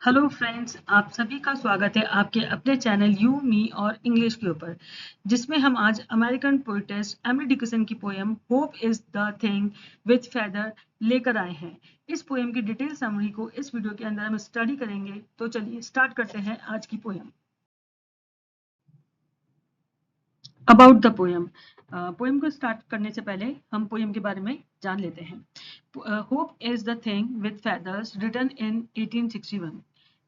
Hello friends, आप सभी का स्वागत है आपके अपने चैनल यू मी और इंग्लिश के ऊपर, जिसमें हम आज अमेरिकन पोएटेस एमिली डिकिंसन की poem hope is the thing with feather लेकर आए हैं। इस पोएम की डिटेल समरी को इस वीडियो के अंदर हम स्टडी करेंगे। तो चलिए स्टार्ट करते हैं आज की poem. About the poem. Poem को स्टार्ट करने से पहले हम पोएम के बारे में जान लेते हैं। Hope is the thing with feathers written in 1861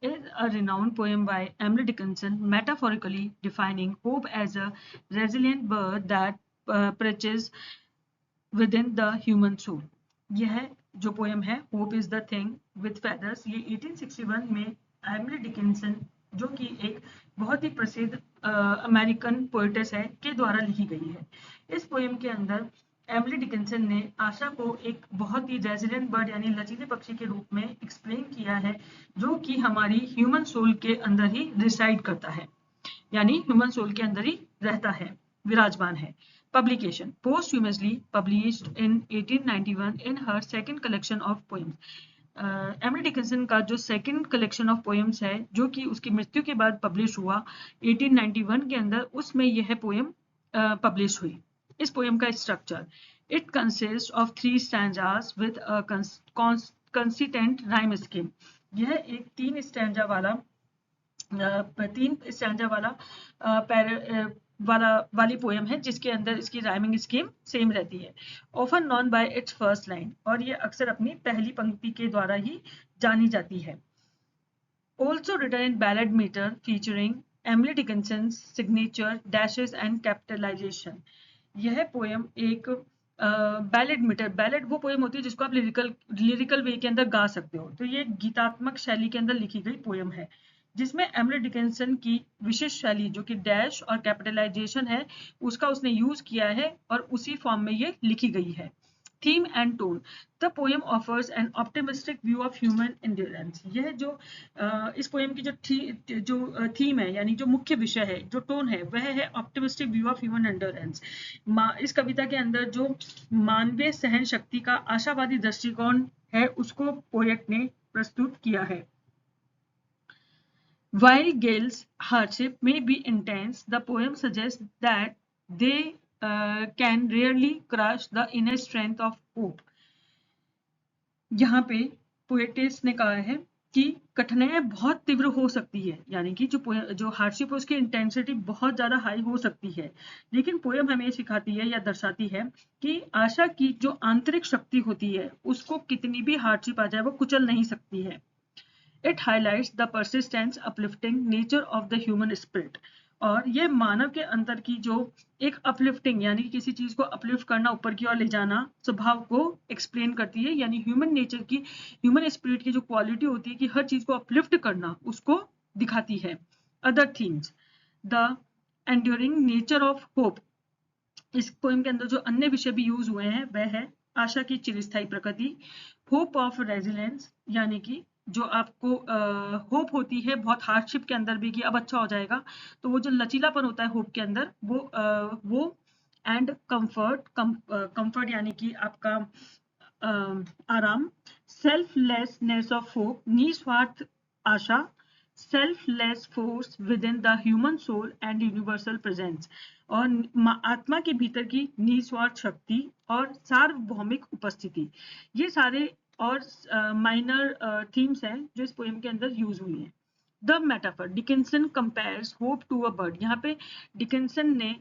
is a renowned poem by Emily Dickinson, metaphorically defining hope as a resilient bird that perches within the human soul. यह जो पोएम है hope is the thing with feathers, ये 1861 में Emily Dickinson, जो कि एक बहुत ही प्रसिद्ध अमेरिकन पोएटेस है, के द्वारा लिखी गई है। इस पोएम के अंदर एमिली डिकिंसन ने आशा को एक बहुत ही रेजिलिएंट बर्ड यानी लचीले पक्षी के रूप में एक्सप्लेन किया है, जो कि हमारी ह्यूमन सोल के अंदर ही रिसाइड करता है, यानी ह्यूमन सोल के अंदर ही रहता है, विराजमान है। Publication posthumously published in 1891 in her second collection of poems. Emily Dickinson का जो सेकंड कलेक्शन ऑफ पोएम्स है, जो कि उसकी मृत्यु के बाद पब्लिश हुआ 1891 के अंदर, उसमें यह पोएम पब्लिश हुई। इस पोएम का structure, it consist of 3 stanzas with a consistent rhyme scheme. यह एक 3 स्टैंजा वाली पोएम है, जिसके अंदर इसकी राइमिंग स्कीम सेम रहती है। Often known by it's first line, और ये अक्सर अपनी पहली पंक्ति के द्वारा ही जानी जाती है। Also written in ballad meter featuring Emily Dickinson's signature dashes and capitalization. यह पोएम एक बैलेड मीटर, बैलेड वो पोएम होती है जिसको आप लिरिकल वे के अंदर गा सकते हो, तो ये गीतात्मक शैली के अंदर लिखी गई पोएम है, जिसमें एमिली डिकिंसन की विशेष शैली जो कि डैश और कैपिटलाइजेशन है, उसका उसने यूज किया है और उसी फॉर्म में ये लिखी गई है। Theme and tone, the poem offers N optimistic view of human endurance. यह जो इस पोएम की जो थीम है, यानी जो मुख्य विषय है, जो टोन है, वह है optimistic view of human endurance. इस कविता के अंदर जो मानवीय सहन शक्ति का आशावादी दृष्टिकोण है, उसको पोएट ने प्रस्तुत किया है। While Gale's hardship may be intense, the poem suggests that they can rarely crush the inner strength of hope. यहाँ पे पोएटेस ने कहा है कि कठिनाइयां बहुत तीव्र हो सकती है, यानी कि जो हार्डशिप है उसकी इंटेंसिटी बहुत ज्यादा हाई हो सकती है, लेकिन पोएम हमें सिखाती है या दर्शाती है कि आशा की जो आंतरिक शक्ति होती है, उसको कितनी भी हार्डशिप आ जाए वो कुचल नहीं सकती है। It highlights the persistent, uplifting nature of the human spirit. और ये मानव के अंदर की जो एक अपलिफ्टिंग, यानी किसी चीज को अपलिफ्ट करना, ऊपर की ओर ले जाना, स्वभाव को एक्सप्लेन करती है, यानी ह्यूमन नेचर की, ह्यूमन स्पिरिट की जो क्वालिटी होती है कि हर चीज को अपलिफ्ट करना, उसको दिखाती है। Other themes, the enduring nature of hope. इस पोएम के अंदर जो अन्य विषय भी यूज हुए हैं, वह है आशा की चिरस्थायी प्रकृति, होप ऑफ रेजिलेंस, यानी कि जो आपको होप होती है बहुत हार्डशिप के अंदर भी कि अब अच्छा हो जाएगा, तो वो जो लचीलापन होता है होप के अंदर, वो एंड कंफर्ट यानी कि आपका आराम, सेल्फलेसनेस ऑफ होप, निस्वार्थ आशा, selfless force within the human soul and universal presence, और आत्मा के भीतर की निस्वार्थ शक्ति और सार्वभौमिक उपस्थिति। ये सारे और माइनर थीम्स हैं जो इस पोएम के अंदर यूज हुई हैं। The metaphor, Dickinson compares hope to a bird. यहाँ पे डिकिंसन ने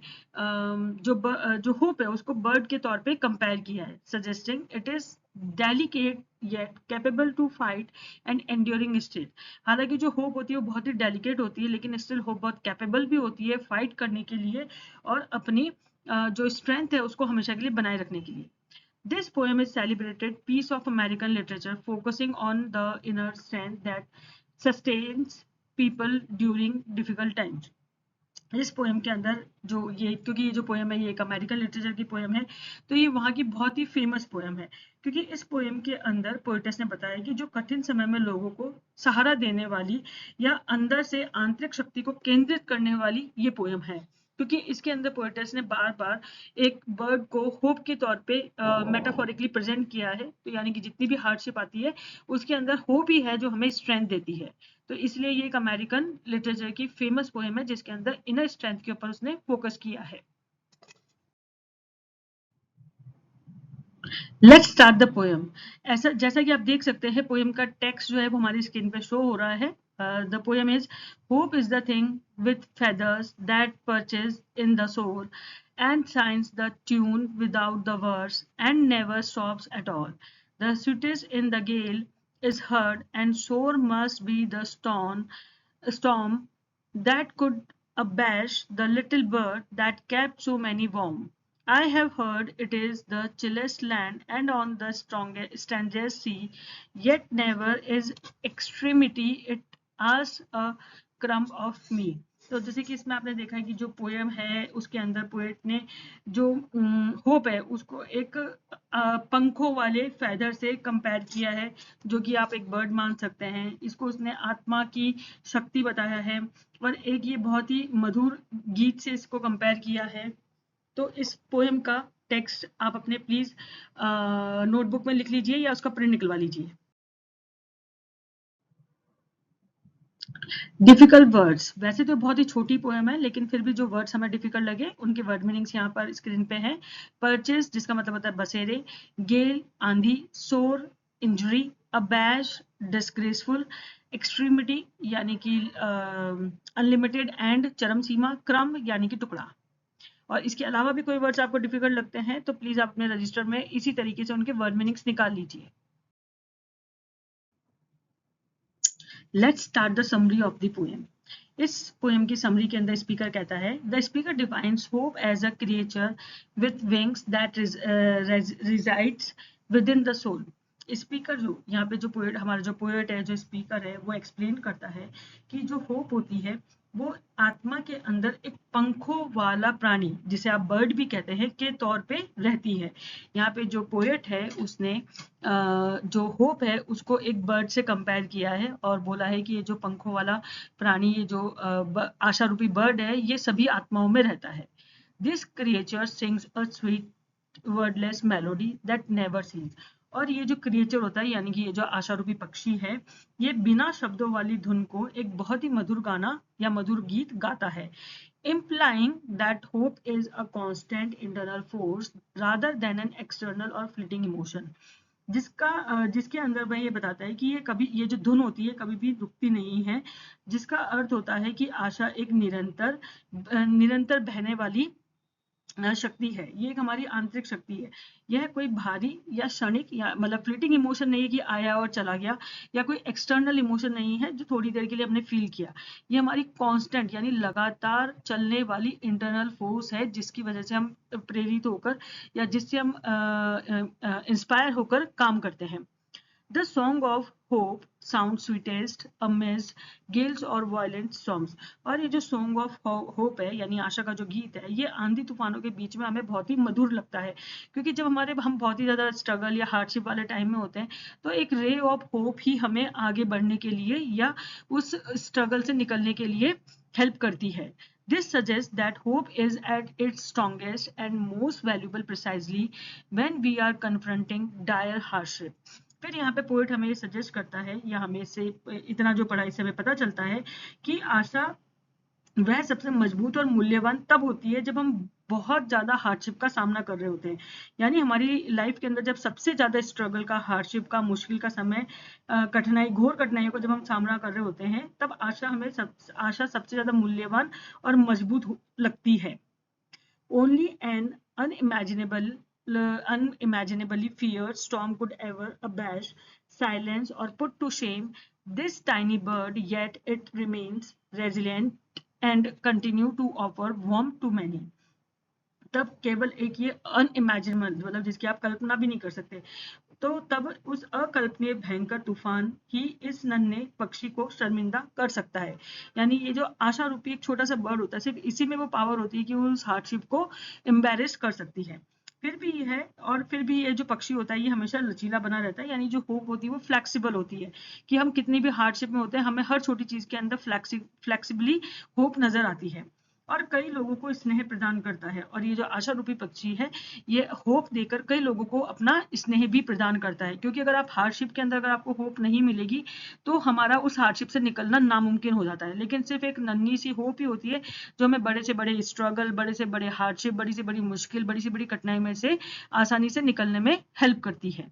जो होप है उसको बर्ड के तौर पे कंपेयर किया है, suggesting it is delicate yet capable to fight and enduring state. हालांकि जो होप होती है वो बहुत ही डेलिकेट होती है, लेकिन स्टिल होप बहुत कैपेबल भी होती है फाइट करने के लिए और अपनी जो स्ट्रेंथ है उसको हमेशा के लिए बनाए रखने के लिए। This poem is celebrated piece of American literature focusing on the inner strength that sustains people during difficult times. इस पोएम के अंदर क्योंकि ये जो पोएम है ये एक अमेरिकन लिटरेचर की पोएम है, तो ये वहाँ की बहुत ही फेमस पोएम है, क्योंकि इस पोएम के अंदर पोएटेस ने बताया कि जो कठिन समय में लोगों को सहारा देने वाली या अंदर से आंतरिक शक्ति को केंद्रित करने वाली ये पोएम है। क्योंकि इसके अंदर पोएटेस ने बार बार एक बर्ड को होप के तौर पे मेटाफोरिकली प्रेजेंट किया है, तो यानी कि जितनी भी हार्डशिप आती है उसके अंदर होप ही है जो हमें स्ट्रेंथ देती है। तो इसलिए ये एक अमेरिकन लिटरेचर की फेमस पोएम है जिसके अंदर इनर स्ट्रेंथ के ऊपर उसने फोकस किया है। Let's start the poem. ऐसा जैसा कि आप देख सकते हैं पोएम का टेक्स्ट जो है वो हमारी स्क्रीन पे शो हो रहा है। The poem is hope is the thing with feathers that perches in the soul and signs the tune without the verse and never stops at all. The sweetest in the gale is heard and sore must be the storm that could abash the little bird that kept so many warm. I have heard it is the chillest land and on the strangest sea, yet never is extremity it asks a crumb of me. तो जैसे कि इसमें आपने देखा है कि जो poem है उसके अंदर पोएट ने जो होप है उसको एक पंखों वाले फेदर से कंपेयर किया है, जो कि आप एक बर्ड मान सकते हैं। इसको उसने आत्मा की शक्ति बताया है और एक ये बहुत ही मधुर गीत से इसको कंपेयर किया है। तो इस पोएम का टेक्स्ट आप अपने प्लीज नोटबुक में लिख लीजिए या उसका प्रिंट निकलवा लीजिए। डिफिकल्ट वर्ड्स, वैसे तो बहुत ही छोटी पोएम है लेकिन फिर भी जो वर्ड्स हमें डिफिकल्ट लगे उनके वर्ड मीनिंग्स यहाँ पर स्क्रीन पे हैं। परचेज जिसका मतलब होता है बसेरे, गेल आंधी, सोर इंजरी, अबैश डिस्ग्रेसफुल, एक्सट्रीमिटी यानी कि अनलिमिटेड एंड चरम सीमा, क्रम यानी कि टुकड़ा। और इसके अलावा भी कोई वर्ड्स आपको डिफिकल्ट लगते हैं तो प्लीज आप अपने रजिस्टर में इसी तरीके से उनके वर्ड मीनिंग्स निकाल लीजिए। Let's start the summary of the poem. इस पोएम की समरी के अंदर स्पीकर कहता है the speaker defines hope as a creature with wings that resides within the soul. Speaker जो यहाँ पे जो पोएट हमारा जो पोएट है जो स्पीकर है वो एक्सप्लेन करता है कि जो होप होती है वो आत्मा के अंदर एक पंखों वाला प्राणी जिसे आप बर्ड भी कहते हैं के तौर पे रहती है। यहाँ पे जो पोएट है उसने जो होप है उसको एक बर्ड से कंपेयर किया है और बोला है कि ये जो पंखों वाला प्राणी ये जो आशा रूपी बर्ड है ये सभी आत्माओं में रहता है। This creature sings a sweet wordless melody that never cease. और ये जो क्रिएचर होता है यानी कि ये जो आशा रूपी पक्षी है ये बिना शब्दों वाली धुन को एक बहुत ही मधुर गाना या मधुर गीत गाता है। implying that hope is a constant internal force rather than an external or fleeting emotion। जिसके अंदर वह ये बताता है कि ये कभी ये जो धुन होती है कभी भी रुकती नहीं है, जिसका अर्थ होता है कि आशा एक निरंतर बहने वाली शक्ति है। ये एक हमारी आंतरिक शक्ति है। यह कोई भारी या क्षणिक या मतलब फ्लीटिंग इमोशन नहीं है कि आया और चला गया, या कोई एक्सटर्नल इमोशन नहीं है जो थोड़ी देर के लिए हमने फील किया। ये हमारी कांस्टेंट यानी लगातार चलने वाली इंटरनल फोर्स है जिसकी वजह से हम प्रेरित होकर या जिससे हम इंस्पायर होकर काम करते हैं। The song of hope sounds sweetest amidst gales or violent storms। और ये जो song of hope है यानी आशा का जो गीत है ये आंधी तूफानों के बीच में हमें बहुत ही मधुर लगता है, क्योंकि जब हम बहुत ही ज्यादा स्ट्रगल या हार्डशिप वाले टाइम में होते हैं तो एक रे ऑफ होप ही हमें आगे बढ़ने के लिए या उस स्ट्रगल से निकलने के लिए हेल्प करती है। This suggests that hope is at its strongest and most valuable precisely when we are confronting dire hardship। फिर यहाँ पे पोएट हमें सजेस्ट करता है या हमें से इतना जो पढ़ाई से हमें पता चलता है कि आशा वह सबसे मजबूत और मूल्यवान तब होती है जब हम बहुत ज्यादा हार्डशिप का सामना कर रहे होते हैं। यानी हमारी लाइफ के अंदर जब सबसे ज्यादा स्ट्रगल का, हार्डशिप का, मुश्किल का समय, घोर कठिनाइयों का जब हम सामना कर रहे होते हैं तब आशा सबसे ज्यादा मूल्यवान और मजबूत लगती है। Only an unimaginably fierce storm could ever abash, silence, or put to shame this tiny bird, yet it remains resilient and continue to offer warmth to many। तब केवल एक ये अनइमेजिनेबल मतलब जिसकी आप कल्पना भी नहीं कर सकते, तो तब उस अकल्पनीय भयंकर तूफान ही इस नन्हे पक्षी को शर्मिंदा कर सकता है। यानी ये जो आशा रूपी एक छोटा सा बर्ड होता है सिर्फ इसी में वो पावर होती है कि वो उस हार्डशिप को एम्बेरेस कर सकती है। फिर भी ये है और फिर भी ये जो पक्षी होता है ये हमेशा लचीला बना रहता है। यानी जो होप होती है वो फ्लेक्सिबल होती है कि हम कितनी भी हार्डशिप में होते हैं हमें हर छोटी चीज के अंदर फ्लेक्सिबली होप नजर आती है। और कई लोगों को स्नेह प्रदान करता है। और ये जो आशा रूपी पक्षी है ये होप देकर कई लोगों को अपना स्नेह भी प्रदान करता है, क्योंकि अगर आप हार्डशिप के अंदर अगर आपको होप नहीं मिलेगी तो हमारा उस हार्डशिप से निकलना नामुमकिन हो जाता है। लेकिन सिर्फ एक नन्ही सी होप ही होती है जो हमें बड़े से बड़े स्ट्रगल, बड़े से बड़े हार्डशिप, बड़ी से बड़ी मुश्किल, बड़ी से बड़ी कठिनाई में से आसानी से निकलने में हेल्प करती है।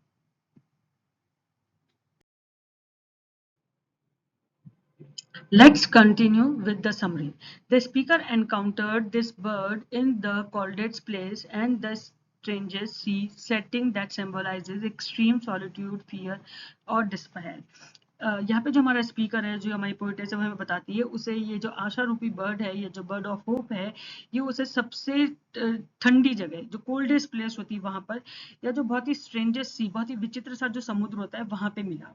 Let's continue with the summary. The speaker encountered this bird in the coldest place and the strangest sea setting that symbolizes extreme solitude, fear और despair. यहाँ पे जो हमारा स्पीकर है, जो हमारी पोइटेस है, हमें बताती है उसे ये जो आशा रूपी बर्ड है, ये जो बर्ड ऑफ होप है, ये उसे सबसे ठंडी जगह, जो कोल्डेस्ट प्लेस होती है वहां पर, या जो बहुत ही स्ट्रेंजेस्ट सी, बहुत ही विचित्र सा जो समुद्र होता है वहां पे मिला,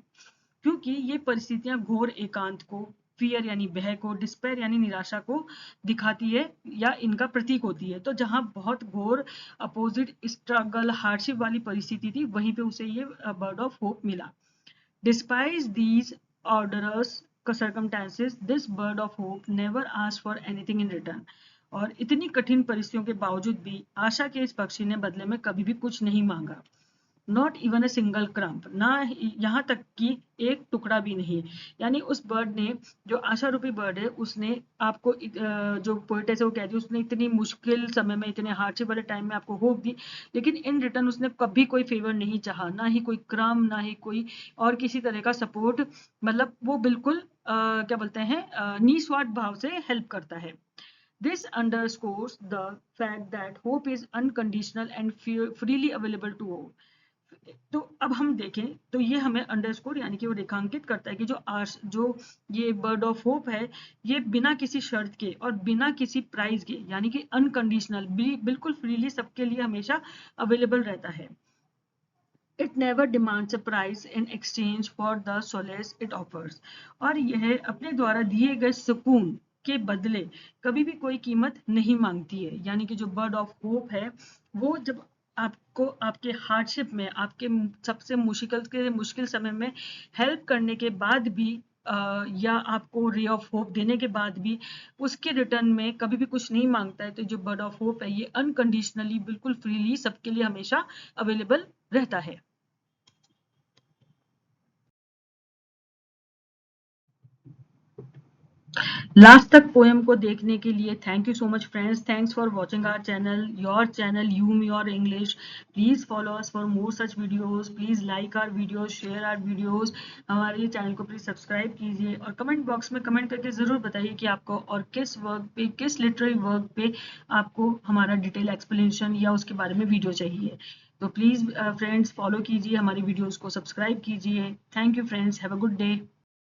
क्योंकि ये परिस्थितियां घोर एकांत को, फियर यानी भय को, डिस्पेयर यानी निराशा को दिखाती है या इनका प्रतीक होती है। तो जहां बहुत घोर अपोजिट स्ट्रगल, हार्डशिप वाली परिस्थिति थी, वहीं पे उसे ये बर्ड ऑफ होप मिला। Despise these orders circumstances, this bird of hope never asked for anything in return. और इतनी कठिन परिस्थितियों के बावजूद भी आशा के इस पक्षी ने बदले में कभी भी कुछ नहीं मांगा। Not even a single krump, ना यहाँ तक कि एक टुकड़ा भी नहीं। यानी उस बर्ड ने, जो आशा रूपी बर्ड है, उसने आपको जो पोइटेस है वो कहती है, उसने इतनी मुश्किल समय में, इतने हार्डशिप वाले टाइम में आपको होप दी, लेकिन इन रिटर्न उसने कभी कोई फेवर नहीं चाहा, ना ही कोई क्रम, ना ही कोई और किसी तरह का सपोर्ट। मतलब वो बिल्कुल क्या बोलते हैं, निस्वार्थ भाव से हेल्प करता है। This underscores the fact that hope is unconditional and freely available to all. तो अब हम देखें तो ये हमें अंडरस्कोर यानी कि वो रेखांकित करता है कि जो ये बर्ड ऑफ होप है, ये बिना किसी शर्त के और बिना किसी प्राइस के, यानी कि अनकंडीशनल, बिल्कुल फ्रीली सबके लिए हमेशा अवेलेबल रहता है। It never demands a price in exchange for the solace it offers. और यह अपने द्वारा दिए गए सुकून के बदले कभी भी कोई कीमत नहीं मांगती है। यानी कि जो बर्ड ऑफ होप है वो जब आपको आपके हार्डशिप में, आपके सबसे मुश्किल समय में हेल्प करने के बाद भी या आपको रे ऑफ होप देने के बाद भी उसके रिटर्न में कभी भी कुछ नहीं मांगता है, तो जो बर्ड ऑफ होप है ये अनकंडीशनली, बिल्कुल फ्रीली सबके लिए हमेशा अवेलेबल रहता है। लास्ट तक पोएम को देखने के लिए thank you so much friends. Thanks for watching our channel, your channel yum your English. Please follow us for more such videos. Please like our videos, share our videos. हमारे channel को please subscribe कीजिए और comment box में comment करके जरूर बताइए कि आपको और किस वर्क पे, किस लिटरेरी वर्क पे आपको हमारा डिटेल एक्सप्लेनेशन या उसके बारे में वीडियो चाहिए। तो प्लीज फ्रेंड्स फॉलो कीजिए हमारी वीडियोस को, सब्सक्राइब कीजिए। Thank you friends, have a good day.